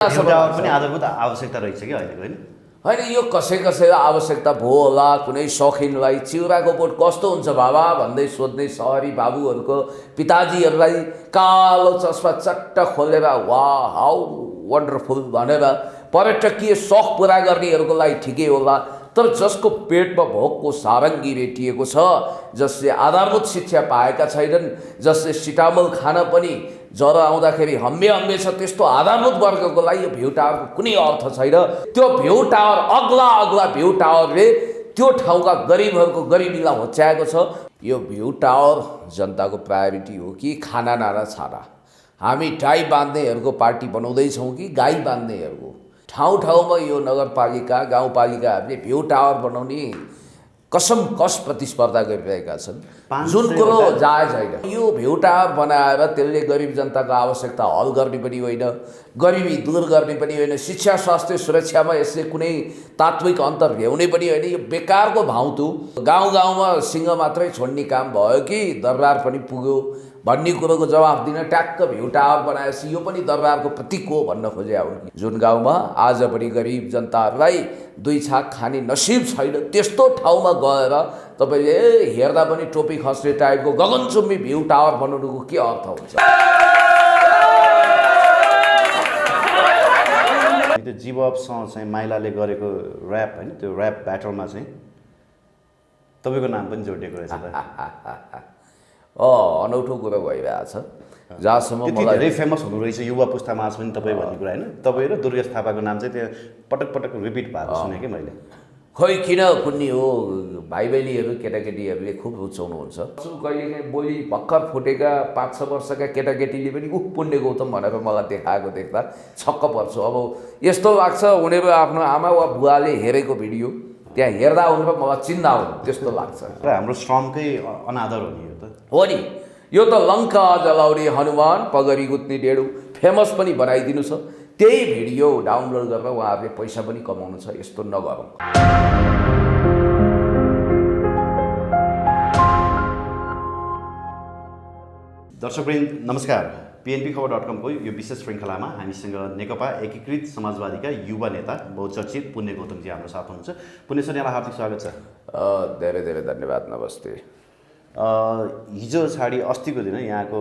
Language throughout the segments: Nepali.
टावर पनि आधारभूत आवश्यकता रहेछ कि अहिलेको होइन होइन यो कसै आवश्यकता भयो होला कुनै शौखिनलाई चिउराको बोट कस्तो हुन्छ बाबा भन्दै सोध्ने सहरी बाबुहरूको पिताजीहरूलाई कालो चस्मा चट्ट खोलेर वा हाउ वन्डरफुल भनेर पर्यटकीय सौख पुरा गर्नेहरूको लागि ठिकै होला। तर जसको पेटमा भोकको सारङ्गी रेटिएको छ, जसले आधारभूत शिक्षा पाएका छैनन्, जसले सिटामल खान पनि ज्वरो आउँदाखेरि हम्मे छ, त्यस्तो आधारभूत वर्गको लागि यो भ्यू टावरको कुनै अर्थ छैन। त्यो भ्यू टावर अग्ला भ्यू टावरले त्यो ठाउँका गरिबहरूको गरिबीलाई होच्याएको छ। यो भ्यू टावर जनताको प्रायोरिटी हो कि खाना नारा छाना? हामी टाई बाँध्नेहरूको पार्टी बनाउँदैछौँ कि गाई बाँध्नेहरूको? ठाउँमा यो नगरपालिका गाउँपालिकाहरूले भ्यू टावर बनाउने कस प्रतिस्पर्धा गरिरहेका छन्, जुन कुरो जायज होइन। यो भ्यू टावर बनाएर त्यसले गरिब जनताको आवश्यकता हल गर्ने पनि होइन, गरिबी दूर गर्ने पनि होइन, शिक्षा स्वास्थ्य सुरक्षामा यसले कुनै तात्विक अन्तर ल्याउने पनि होइन। यो बेकारको भाउतु गाउँमा सिंह मात्रै छोड्ने काम भयो कि दरबार पनि पुग्यो भन्ने कुरोको जवाफ दिन ट्याक्क भ्यू टावर बनाएपछि यो पनि दरबारको प्रतीक हो भन्न खोजे हुन्। जुन गाउँमा आज पनि गरिब जनताहरूलाई दुई छाक खाने नसिब छैन, त्यस्तो ठाउँमा गएर तपाईँले हेर्दा पनि टोपी खस्ने टाइपको गगनचुम्बी भ्यू टावर बनाउनुको के अर्थ हुन्छ? त्यो जीवअपसँग चाहिँ माइलाले गरेको ऱ्याप होइन, त्यो ऱ्याप ब्याटलमा चाहिँ तपाईँको नाम पनि जोडिएको रहेछ त। अनौठो कुरो भइरहेछ। जहाँसम्म मलाई धेरै फेमस हुनु रहेछ युवा पुस्तामा आज पनि तपाईँ भन्ने कुरा होइन। तपाईँ र दुर्गेश थापाको नाम चाहिँ त्यहाँ पटक रिपिट भएको सुने कि मैले। खोइ किन कुन्नी हो, भाइ बहिनीहरू केटाकेटीहरूले खुब रुचाउनुहुन्छ। कहिलेकाहीँ बोली भर्खर फुटेका 5-6 वर्षका केटाकेटीले पनि पुण्य गौतम भनेर मलाई देखाएको देख्दा छक्क पर्छु। अब यस्तो लाग्छ उनीहरू आफ्नो आमा वा बुवाले हेरेको भिडियो त्यहाँ हेर्दा उनीहरू मलाई चिन्दा हो त्यस्तो लाग्छ। र हाम्रो श्रमकै अनादर हो नि यो त। हो नि, यो त लङ्का जलाउने हनुमान पगरी गुत्ने डेढो फेमस पनि बनाइदिनु छ। त्यही भिडियो डाउनलोड गरेर उहाँहरूले पैसा पनि कमाउनु छ। यस्तो नगरौँ। दर्शकवृन्द नमस्कार। PNPखबर.com को यो विशेष श्रृङ्खलामा हामीसँग नेकपा एकीकृत समाजवादीका युवा नेता बहुचर्चित पुण्य गौतमजी हाम्रो साथ हुनुहुन्छ। पुण्य सर, यहाँलाई हार्दिक स्वागत छ। धेरै धेरै धन्यवाद। नमस्ते। हिजो छाडी अस्तिको दिन यहाँको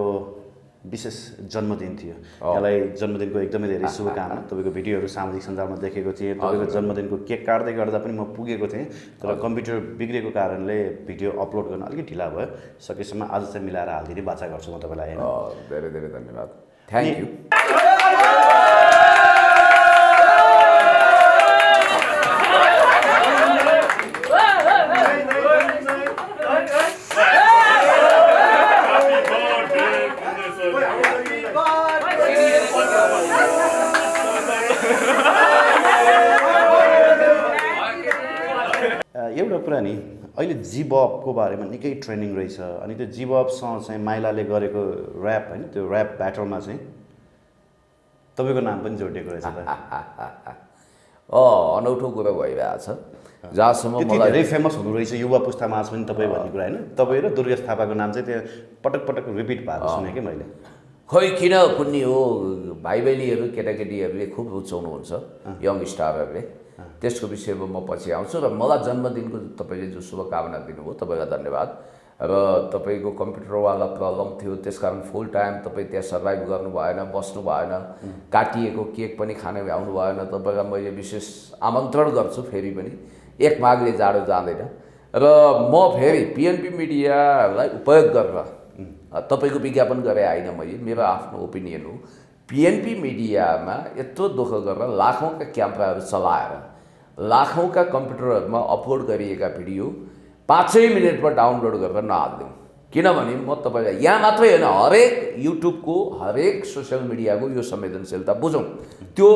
विशेष जन्मदिन थियो। यहाँलाई जन्मदिनको एकदमै धेरै शुभकामना। तपाईँको भिडियोहरू सामाजिक सञ्जालमा देखेको थिएँ। तपाईँको जन्मदिनको केक काट्दै गर्दा पनि म पुगेको थिएँ, तर कम्प्युटर बिग्रेको कारणले भिडियो अपलोड गर्न अलिकति ढिला भयो। सकेसम्म आज चाहिँ मिलाएर हालिदिने बाचा गर्छु म तपाईँलाई। धेरै धेरै धन्यवाद। Thank you. एउटा कुरा नि, अहिले जीवअपको बारेमा निकै ट्रेन्डिङ रहेछ। अनि त्यो जीवअपसँग चाहिँ माइलाले गरेको ऱ्याप होइन, त्यो ऱ्याप ब्याटलमा चाहिँ तपाईँको नाम पनि जोडिएको रहेछ त। अनौठो कुरो भइरहेछ। जहाँसम्म मलाई धेरै फेमस हुनु रहेछ युवा पुस्तामा आज पनि तपाईँ भन्ने कुरा होइन। तपाईँ र दुर्गेश थापाको नाम चाहिँ त्यहाँ पटक रिपिट भएको सुने कि मैले। खोइ किन कुन्नी हो, भाइ बहिनीहरू केटाकेटीहरूले खुब रुचाउनुहुन्छ, यङ स्टारहरूले। त्यसको विषयमा म पछि आउँछु। र मलाई जन्मदिनको तपाईँले जो शुभकामना दिनुभयो तपाईँलाई धन्यवाद। र तपाईँको कम्प्युटरवाला प्रब्लम थियो, त्यसकारण फुल टाइम तपाईँ त्यहाँ सर्भाइभ गर्नु भएन, बस्नु भएन, काटिएको केक पनि खान भ्याउनु भएन। तपाईँलाई मैले विशेष आमन्त्रण गर्छु फेरि पनि। एक माघले जाडो जाँदैन। र म फेरि PNP मिडियालाई उपयोग गरेर तपाईँको विज्ञापन गरे होइन, मैले मेरो आफ्नो ओपिनियन हो। PNP मिडियामा यत्रो दुःख गरेर लाखौँका क्यामेराहरू चलाएर लाखौँका कम्प्युटरहरूमा अपलोड गरिएका भिडियो 5 मिनटमा डाउनलोड गरेर नहालिदिउँ। किनभने म तपाईँलाई यहाँ मात्रै होइन, हरेक युट्युबको हरेक सोसियल मिडियाको यो संवेदनशीलता बुझौँ। त्यो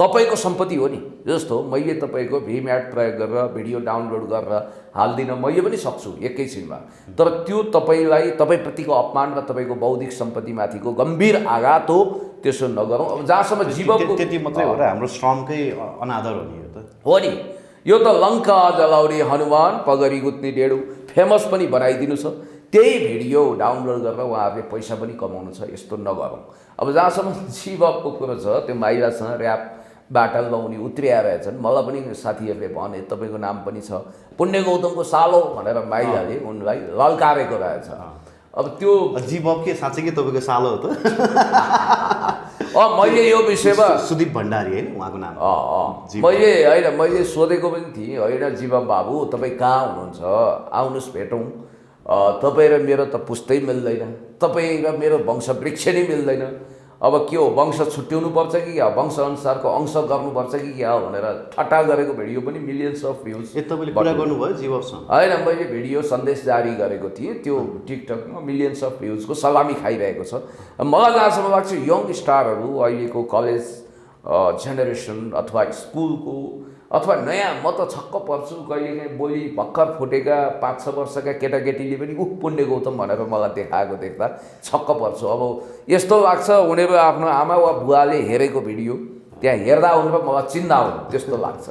तपाईँको सम्पत्ति हो नि। जस्तो मैले तपाईँको भीम्याट प्रयोग गरेर भिडियो डाउनलोड गरेर हालिदिन मैले पनि सक्छु एकैछिनमा, तर त्यो तपाईँलाई तपाईँप्रतिको अपमान र तपाईँको बौद्धिक सम्पत्तिमाथिको गम्भीर आघात हो। त्यसो नगरौँ। अब जहाँसम्म जीवनको त्यति मात्रै हो र हाम्रो श्रमकै अनादर हो नि यो त। हो नि, यो त लङ्का जलाउने हनुमान पगरी गुत्ने डेढो फेमस पनि बनाइदिनु छ। त्यही भिडियो डाउनलोड गरेर उहाँहरूले पैसा पनि कमाउनु छ, यस्तो नगरौँ। अब जहाँसम्म जीवको कुरो छ, त्यो माइलासँग ऱ्यापबाट लगाउने उत्रिया रहेछन्। मलाई पनि साथीहरूले भने तपाईँको नाम पनि छ, पुण्य गौतमको सालो भनेर माइलाले उनलाई लल्कारेको रहेछ। अब त्यो जीवब के साँच्चै के तपाईँको सालो हो त? मैले यो विषयमा सुदीप भण्डारी होइन उहाँको नाम? मैले सोधेको पनि थिएँ, होइन जीवम बाबु तपाईँ कहाँ हुनुहुन्छ, आउनुहोस् भेटौँ। तपाईँ र मेरो त पुस्तै मिल्दैन, तपाईँ र मेरो वंशवृक्ष नै मिल्दैन। अब के हो, वंश छुट्याउनु पर्छ कि क्या, वंश अनुसारको अंश गर्नुपर्छ कि क्या भनेर ठट्टा गरेको भिडियो पनि मिलियन्स अफ भ्युज। तपाईँले कुरा गर्नुभयो जीवसँग? होइन, मैले भिडियो सन्देश जारी गरेको थिएँ, त्यो टिकटकमा मिलियन्स अफ भ्युजको सलामी खाइरहेको छ। मलाई जहाँसम्म लाग्छ यङ स्टारहरू अहिलेको कलेज जेनेरेसन अथवा स्कुलको अथवा नयाँ, म त छक्क पर्छु कहिलेकाहीँ बोली भर्खर फुटेका 5-6 वर्षका केटाकेटीले पनि पुण्य गौतम भनेर मलाई देखाएको देख्दा छक्क पर्छु। अब यस्तो लाग्छ उनीहरू आफ्नो आमा वा बुवाले हेरेको भिडियो त्यहाँ हेर्दा उनीहरू मलाई चिन्दा हो, त्यस्तो लाग्छ।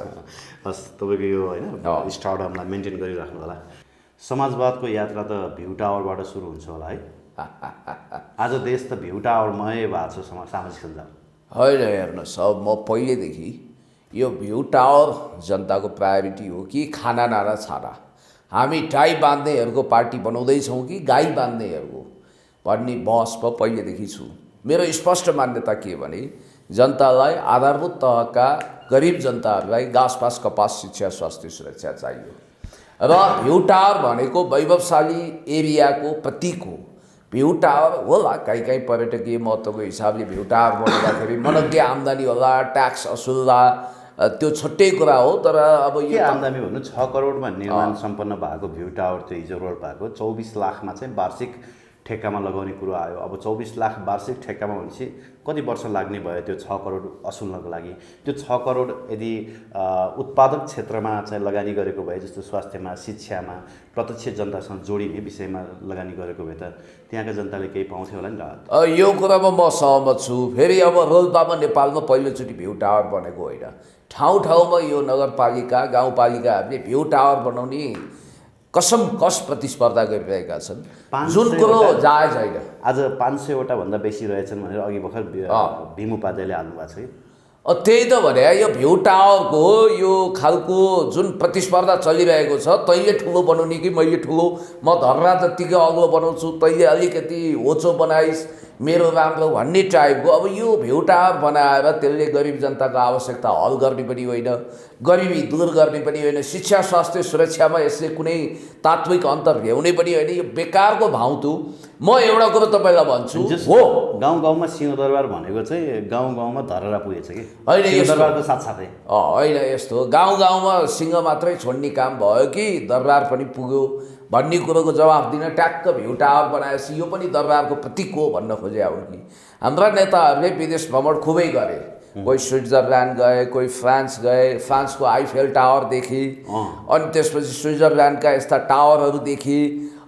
हस्, तपाईँको यो होइन स्टारडमलाई मेन्टेन गरिराख्नु होला। समाजवादको यात्रा त भ्यू टावरबाट सुरु हुन्छ होला है? आज देश त भ्यू टावरमय भएको छ सामाजिक सञ्जाल। होइन, हेर्नुहोस्, अब म पहिलेदेखि यो भ्यू टावर जनताको प्रायोरिटी हो कि खाना नाना छाना, हामी टाई बाँध्नेहरूको पार्टी बनाउँदैछौँ कि गाई बाँध्नेहरूको भन्ने बहसमा पहिलेदेखि छु। मेरो स्पष्ट मान्यता के भने जनतालाई आधारभूत तहका गरिब जनताहरूलाई घाँसपास कपास शिक्षा स्वास्थ्य सुरक्षा चाहियो र भ्यू टावर भनेको वैभवशाली एरियाको प्रतीक हो। भ्यू टावर होला, कहीँ पर्यटकीय महत्त्वको हिसाबले भ्यू टावर बनाउँदाखेरि मनज्ञ आम्दानी होला, ट्याक्स असुल्ला, त्यो छुट्टै कुरा हो। तर अब यो आम्दानी भन्नु 6 करोडमा निर्माण सम्पन्न भएको भ्यू टावर त्यो हिजो रोड भएको 24 लाखमा चाहिँ वार्षिक ठेक्कामा लगाउने कुरो आयो। अब 24 लाख वार्षिक ठेक्कामा भनेपछि कति वर्ष लाग्ने भयो त्यो 6 करोड असुल्नको लागि? त्यो 6 करोड यदि उत्पादक क्षेत्रमा चाहिँ लगानी गरेको भए, जस्तो स्वास्थ्यमा, शिक्षामा, प्रत्यक्ष जनतासँग जोडिने विषयमा लगानी गरेको भए त त्यहाँका जनताले केही पाउँथ्यो होला नि राहत। यो कुरामा म सहमत छु। फेरि अब रोल्पामा नेपालमा पहिलोचोटि भ्यू टावर बनेको होइन, ठाउँ ठाउँमा यो नगरपालिका गाउँपालिकाहरूले भ्यू टावर बनाउने कस प्रतिस्पर्धा गरिरहेका छन्, जुन कुरो जायज होइन। आज 500वटा भन्दा बेसी रहेछन् भनेर अघि भर्खर भीम उपाध्यायले हाल्नुभएको छ कि? त्यही त भने यो भ्यू टावरको यो खालको जुन प्रतिस्पर्धा चलिरहेको छ, तैँले ठुलो बनाउने कि मैले ठुलो, म धर्रा जत्तिकै अग्लो बनाउँछु, तैँले अलिकति होचो बनाइस् मेरो राम्रो भन्ने टाइपको। अब यो भ्यू टावर बनाएर त्यसले गरिब जनताको आवश्यकता हल गर्ने पनि होइन, गरिबी दूर गर्ने पनि होइन, शिक्षा स्वास्थ्य सुरक्षामा यसले कुनै तात्विक अन्तर ल्याउने पनि होइन। यो बेकारको भाउतु। म एउटा कुरो तपाईँलाई भन्छु, हो गाउँ गाउँमा सिंहदरबार भनेको चाहिँ गाउँ गाउँमा धरहरा पुगेछ कि होइन, सिंहदरबारको साथसाथै होइन, यस्तो गाउँ गाउँमा सिंह मात्रै छोड्ने काम भयो कि दरबार पनि पुग्यो भन्ने कुरोको जवाफ दिन ट्याक्क भ्यू टावर बनाएपछि यो पनि दरबारको प्रतीक हो भन्न खोजे हुन् कि हाम्रा नेताहरूले विदेश भ्रमण खुबै गरे। कोही स्विट्जरल्यान्ड गए, कोही फ्रान्स गए, फ्रान्सको आइफेल टावर देखे, अनि त्यसपछि स्विट्जरल्यान्डका यस्ता टावरहरू देखे,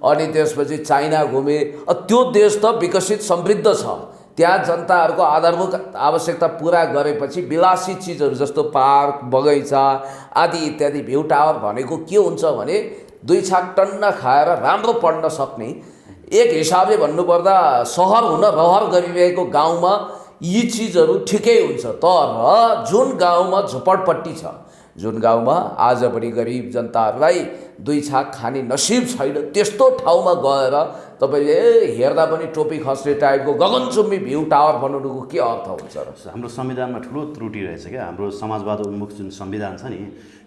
अनि त्यसपछि चाइना घुमे। त्यो देश त विकसित समृद्ध छ, त्यहाँ जनताहरूको आधारभूत आवश्यकता पुरा गरेपछि विलासी चिजहरू जस्तो पार्क बगैँचा आदि इत्यादि। भ्यू टावर भनेको के हुन्छ भने 2 छाक टन्न खाएर राम्रो पढ्न सक्ने, एक हिसाबले भन्नुपर्दा सहर हुन रहर गरिरहेको गाउँमा यी चिजहरू ठिकै हुन्छ। तर जुन गाउँमा झोपडपट्टी छ, जुन गाउँमा आज पनि गरिब जनताहरूलाई 2 छाक खाने नसिब छैन, त्यस्तो ठाउँमा गएर तपाईँले हेर्दा पनि टोपी खस्ने टाइपको गगनचुम्बी भ्यू टावर बनाउनुको के अर्थ हुन्छ र? हाम्रो संविधानमा ठुलो त्रुटि रहेछ क्या। हाम्रो समाजवाद उन्मुख जुन संविधान छ नि,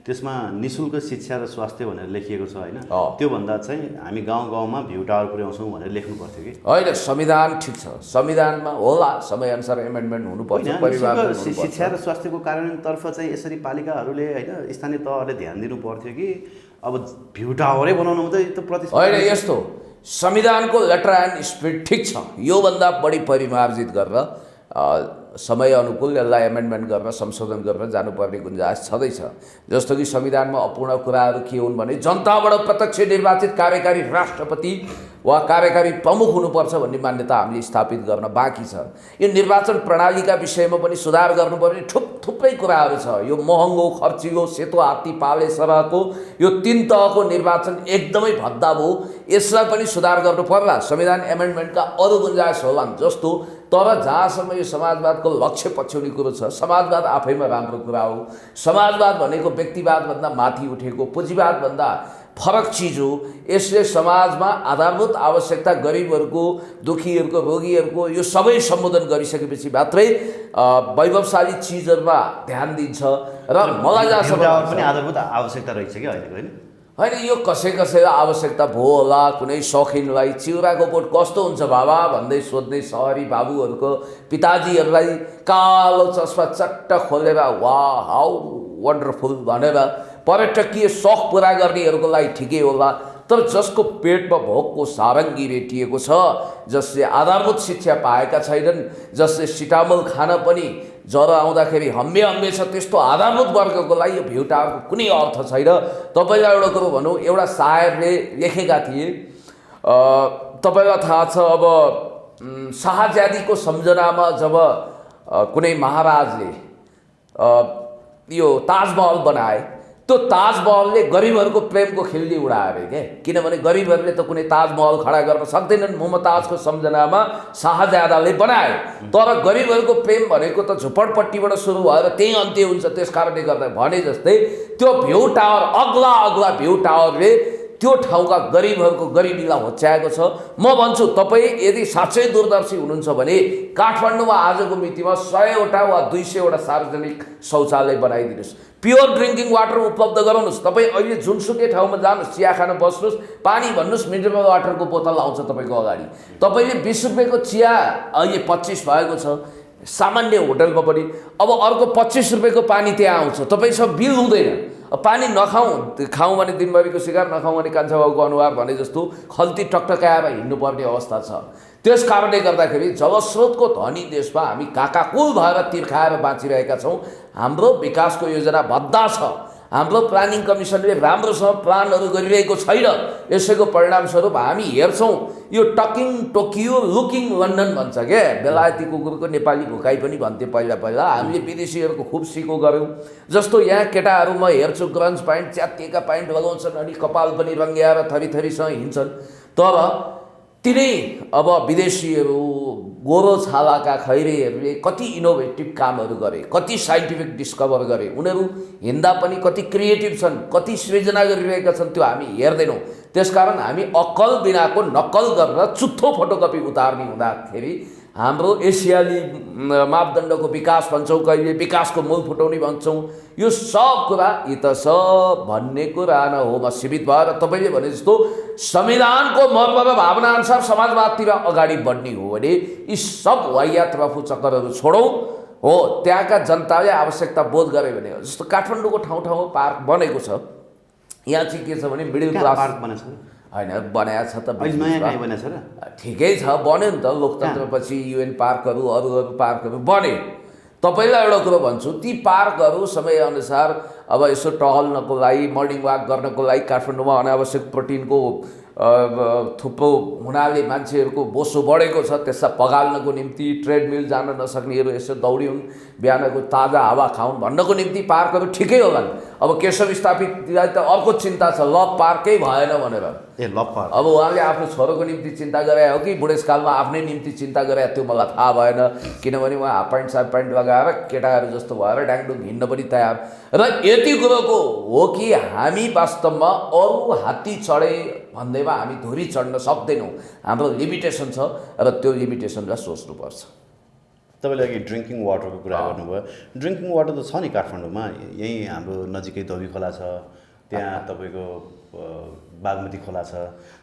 त्यसमा निःशुल्क शिक्षा र स्वास्थ्य भनेर लेखिएको छ होइन? त्योभन्दा चाहिँ हामी गाउँ गाउँमा भ्यू टावर पुर्याउँछौँ भनेर लेख्नु पर्थ्यो कि होइन? संविधान ठिक छ, संविधानमा होला समयअनुसार एमेन्डमेन्ट हुनुपर्छ, परिवार शिक्षा र स्वास्थ्यको कार्यान्वयनतर्फ चाहिँ यसरी पालिकाहरूले होइन स्थानीय तहले ध्यान दिनु पर्थ्यो कि अब भ्यू टावरै बनाउनु त प्रतिस्पर्धा होइन। यस्तो संविधानको लेटर एन्ड स्पिरिट ठिक छ, योभन्दा बढी परिमार्जित गरेर समय अनुकूल यसलाई एमेन्डमेन्ट गरेर संशोधन गरेर जानुपर्ने गुन्जाइस छँदैछ। जस्तो कि संविधानमा अपूर्ण कुराहरू के हुन् भने जनताबाट प्रत्यक्ष निर्वाचित कार्यकारी राष्ट्रपति वा कार्यकारी प्रमुख हुनुपर्छ भन्ने मान्यता हामीले स्थापित गर्न बाँकी छ। यो निर्वाचन प्रणालीका विषयमा पनि सुधार गर्नुपर्ने थुप्रै कुराहरू छ। यो महँगो खर्चिलो सेतो हात्ती पाले सरहको यो 3 तहको निर्वाचन एकदमै भद्दा भयो। यसलाई पनि सुधार गर्नु पर्ला। संविधान एमेन्डमेन्टका अरू गुन्जाइस होलान् जस्तो, तर जहाँसम्म यो समाजवादको लक्ष्य पछ्याउने कुरो छ, समाजवाद आफैमा राम्रो कुरा हो। समाजवाद भनेको व्यक्तिवादभन्दा माथि उठेको पुँजीवादभन्दा फरक चिज हो। यसले समाजमा आधारभूत आवश्यकता गरिबहरूको, दुखीहरूको, रोगीहरूको यो सबै सम्बोधन गरिसकेपछि मात्रै वैभवशाली चिजहरूमा ध्यान दिन्छ। र मलाई जहाँसम्म पनि आधारभूत आवश्यकता रहेछ कि अहिलेको, होइन? होइन, यो कसैलाई आवश्यकता भयो होला। कुनै सौखिनलाई चिउराको बोट कस्तो हुन्छ बाबा भन्दै सोध्ने सहरी बाबुहरूको पिताजीहरूलाई कालो चस्मा चट्ट खोलेर वाह हाउ वन्डरफुल भनेर पर्यटकीय सौख पुरा गर्नेहरूको लागि ठिकै होला। तर जसको पेटमा भोकको सारङ्गी रेटिएको छ, जसले आधारभूत शिक्षा पाएका छैनन्, जसले सिटामोल खान पनि ज्वरो आउँदाखेरि हम्बे हम्बे छ, त्यस्तो आधारभूत वर्गको लागि यो भ्यू टावरको कुनै अर्थ छैन। तपाईँलाई एउटा कुरो भनौँ, एउटा शायरले लेखेका थिए, तपाईँलाई थाहा छ अब शाहजादीको सम्झनामा जब कुनै महाराजले यो ताजमहल बनाए, त्यो ताजमहलले गरिबहरूको प्रेमको खिल्ली उडायो अरे के, किनभने गरिबहरूले त कुनै ताजमहल खडा गर्न सक्दैनन्। मुमताजको सम्झनामा शाहजादाले बनाए, तर गरिबहरूको प्रेम भनेको त झुपडपट्टिबाट सुरु भएर त्यही अन्त्य हुन्छ। त्यस कारणले गर्दा भने जस्तै त्यो भ्यू टावर, अग्ला अग्ला भ्यू टावरले त्यो ठाउँका गरिबहरूको गरिबीलाई होच्याएको छ। म भन्छु, तपाईँ यदि साँच्चै दूरदर्शी हुनुहुन्छ भने काठमाडौँमा आजको मितिमा 100वटा वा 200वटा सार्वजनिक शौचालय बनाइदिनुहोस्। प्योर ड्रिङ्किङ वाटर उपलब्ध गराउनुहोस्। तपाईँ अहिले जुनसुकै ठाउँमा जानुहोस्, चिया खान बस्नुहोस्, पानी भन्नुहोस्, मिनरल वाटरको बोतल आउँछ तपाईँको अगाडि। तपाईँले 20 रुपियाँको चिया अहिले 25 भएको छ सामान्य होटलमा पनि। अब अर्को 25 रुपियाँको पानी त्यहाँ आउँछ, तपाईँसँग बिल हुँदैन। पानी नखाउँ, खाउँ भने दिनभरिको सिकार, नखाउँ भने कान्छा बाबुको अनुहार भने जस्तो खल्ती टकटकाएर हिँड्नुपर्ने अवस्था छ। त्यस कारणले गर्दाखेरि जलस्रोतको धनी देशमा हामी काकाकुल भएर तिर्खाएर बाँचिरहेका छौँ। हाम्रो विकासको योजना भद्दा छ। हाम्रो प्लानिङ कमिसनले राम्रोसँग प्लानहरू गरिरहेको छैन। यसैको परिणामस्वरूप हामी हेर्छौँ, यो टकिङ टोकियो लुकिङ लन्डन भन्छ क्या, बेलायती कुकुरको नेपाली भुकाइ पनि भन्थे पहिला पहिला। हामीले विदेशीहरूको खुब सिको गऱ्यौँ। जस्तो यहाँ केटाहरू म हेर्छु ग्रन्ज प्यान्ट, च्यातिएका प्यान्ट लगाउँछन्, अनि कपाल पनि रङ्ग्याएर थरीथरीसँग हिँड्छन्। तर तिनै अब विदेशीहरू, गोरो छालाका खैरेहरूले कति इनोभेटिभ कामहरू गरे, कति साइन्टिफिक डिस्कभर गरे। उनीहरू हिँड्दा पनि कति क्रिएटिभ छन्, कति सृजना गरिरहेका छन्, त्यो हामी हेर्दैनौँ। त्यसकारण हामी अक्कल बिनाको नक्कल गरेर चुत्थो फोटोकपी उतार्ने हुँदाखेरि हाम्रो एसियाली मापदण्डको विकास भन्छौँ, कहिले विकासको मूल फुटाउने भन्छौँ। यो सब कुरा इत सब भन्ने कुरा न हो। म सीमित भएर तपाईँले भने जस्तो संविधानको मर्म र भावना अनुसार समाजवादतिर अगाडि बढ्ने हो भने यी सब वाहियात रफू चक्करहरू छोडौँ। हो, त्यहाँका जनताले आवश्यकता बोध गरे भने, जस्तो काठमाडौँको ठाउँ ठाउँमा पार्क बनेको छ। यहाँ चाहिँ के छ भने मिडल क्लास पार्क बनेछ होइन, बनाएको छ त बनेछ र ठिकै छ, बन्यो नि त। लोकतन्त्रपछि युएन पार्कहरू, अरू अरू पार्कहरू बने। तपाईँलाई एउटा कुरो भन्छु, ती पार्कहरू समयअनुसार अब यसो टहल्नको लागि, मर्निङ वाक गर्नको लागि, काठमाडौँमा अनावश्यक प्रोटिनको थुप्रो हुनाले मान्छेहरूको बोसो बढेको छ, त्यसलाई पगाल्नको निम्ति ट्रेडमिल जान नसक्नेहरू यसो दौड्यौँ, बिहानको ताजा हावा खाउन् भन्नको निम्ति पार्कहरू ठिकै होलान्। अब केशव स्थापितलाई त अर्को चिन्ता छ, लभ पार्कै भएन भनेर। लभ पार्क अब उहाँले आफ्नो छोरोको निम्ति चिन्ता गरे हो कि बुढेसकालमा आफ्नै निम्ति चिन्ता गरे, त्यो मलाई थाहा भएन। किनभने उहाँ हाफ प्यान्ट साफ प्यान्ट लगाएर केटाहरू जस्तो भएर डाङडुङ हिँड्न पनि तयार। र यति कुरोको हो कि हामी वास्तवमा अरू हात्ती चढे भन्दैमा हामी धुरी चढ्न सक्दैनौँ। हाम्रो लिमिटेसन छ र त्यो लिमिटेसनलाई सोच्नुपर्छ। तपाईँले अघि ड्रिङ्किङ वाटरको कुरा गर्नुभयो। ड्रिङ्किङ वाटर त छ नि काठमाडौँमा, यहीँ हाम्रो नजिकै धोबी खोला छ, त्यहाँ तपाईँको बागमती खोला छ,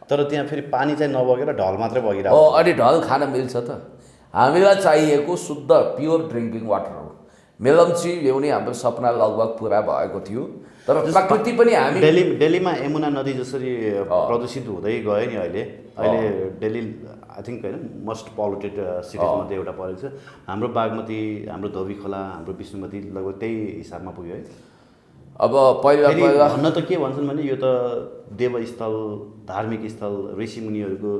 तर त्यहाँ फेरि पानी चाहिँ नबगेर ढल मात्रै बगिरहेको हो। अनि ढल खान मिल्छ त? हामीलाई चाहिएको शुद्ध प्योर ड्रिङ्किङ वाटर हो। मेलम्ची ल्याउने हाम्रो सपना लगभग पुरा भएको थियो, तर प्रकृति पनि हामी दिल्लीमा यमुना नदी जसरी प्रदूषित हुँदै गयो नि, अहिले दिल्ली आई थिङ्क होइन मोस्ट पल्युटेड सिटिजमध्ये एउटा परेको छ। हाम्रो बागमती, हाम्रो धोबी खोला, हाम्रो विष्णुमती लगभग त्यही हिसाबमा पुग्यो है। अब पहिला भन्न त के भन्छन् भने यो त देवस्थल, धार्मिक स्थल, ऋषिमुनिहरूको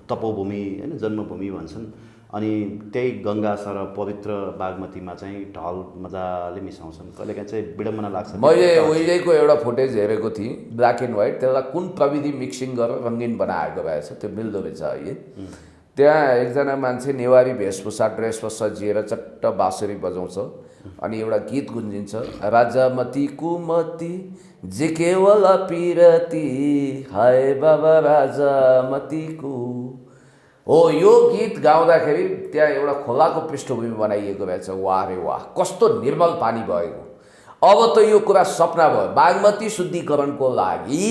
तपोभूमि होइन, जन्मभूमि भन्छन्। अनि त्यही गङ्गा सर पवित्र बागमतीमा चाहिँ ढल मजाले मिसाउँछन्। कहिलेकाहीँ चाहिँ विडम्बना लाग्छ। मैले उहिलेको एउटा फुटेज हेरेको थिएँ, ब्ल्याक एन्ड व्हाइट, त्यसलाई कुन प्रविधि मिक्सिङ गरेर रङ्गीन बनाएको रहेछ, त्यो मिल्दो रहेछ है। त्यहाँ एकजना मान्छे नेवारी वेशभूषा ड्रेसमा सजिएर चट्ट बाँसुरी बजाउँछ अनि एउटा गीत गुन्जिन्छ, राजामती कुमती जे केवल पिरती हाय बाबा राजामतीको। हो, यो गीत गाउँदाखेरि त्यहाँ एउटा खोलाको पृष्ठभूमि बनाइएको रहेछ। वाह रे वाह, कस्तो निर्मल पानी भएको। अब त यो कुरा सपना भयो। बागमती शुद्धिकरणको लागि